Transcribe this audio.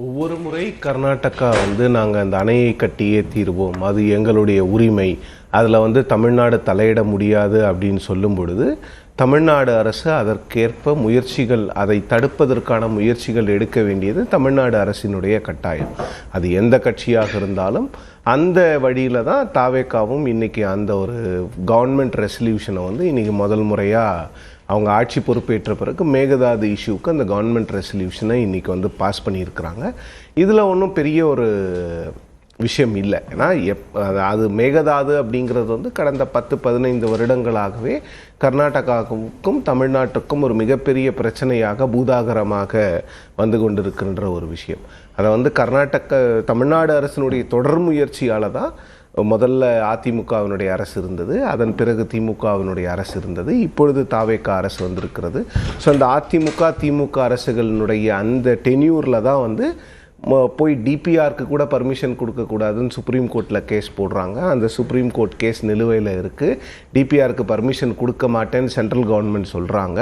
ஒவ்வொரு முறை கர்நாடகா நாங்கள் அந்த அணையை கட்டியே தீர்வோம், அது எங்களுடைய உரிமை, அதில் தமிழ்நாடு தலையிட முடியாது அப்படின்னு சொல்லும் பொழுது தமிழ்நாடு அரசு அதற்கேற்ப முயற்சிகள், அதை தடுப்பதற்கான முயற்சிகள் எடுக்க வேண்டியது தமிழ்நாடு அரசினுடைய கட்டாயம். அது எந்த கட்சியாக இருந்தாலும் அந்த வழியில் தான் தாவேக்காவும் இன்றைக்கி அந்த ஒரு கவர்மெண்ட் ரெசல்யூஷனை இன்றைக்கி முதல் முறையாக அவங்க ஆட்சி பொறுப்பேற்ற பிறகு மேகதாது இஷ்யூவுக்கு அந்த கவர்மெண்ட் ரெசல்யூஷனை இன்றைக்கி பாஸ் பண்ணியிருக்கிறாங்க. இதில் ஒன்றும் பெரிய ஒரு விஷயம் இல்லை. ஏன்னா அது மேகதாது அப்படிங்கிறது கடந்த 10-15 வருடங்களாகவே கர்நாடகாவுக்கும் தமிழ்நாட்டுக்கும் ஒரு மிகப்பெரிய பிரச்சனையாக பூதாகரமாக வந்து கொண்டிருக்கின்ற ஒரு விஷயம். அதை தமிழ்நாடு அரசினுடைய தொடர் முயற்சியால் தான் முதல்ல அதிமுகவினுடைய அரசு இருந்தது, அதன் பிறகு திமுகவினுடைய அரசு இருந்தது, இப்பொழுது தாவேக்கா அரசு வந்திருக்கிறது. ஸோ அந்த அதிமுக திமுக அரசுகளினுடைய அந்த டென்யூரில் தான் போய் டிபிஆருக்கு கூட பர்மிஷன் கொடுக்கக்கூடாதுன்னு சுப்ரீம் கோர்ட்டில் கேஸ் போடுறாங்க. அந்த சுப்ரீம் கோர்ட் கேஸ் நிலுவையில் இருக்குது. டிபிஆருக்கு பர்மிஷன் கொடுக்க மாட்டேன்னு சென்ட்ரல் கவர்மெண்ட் சொல்கிறாங்க.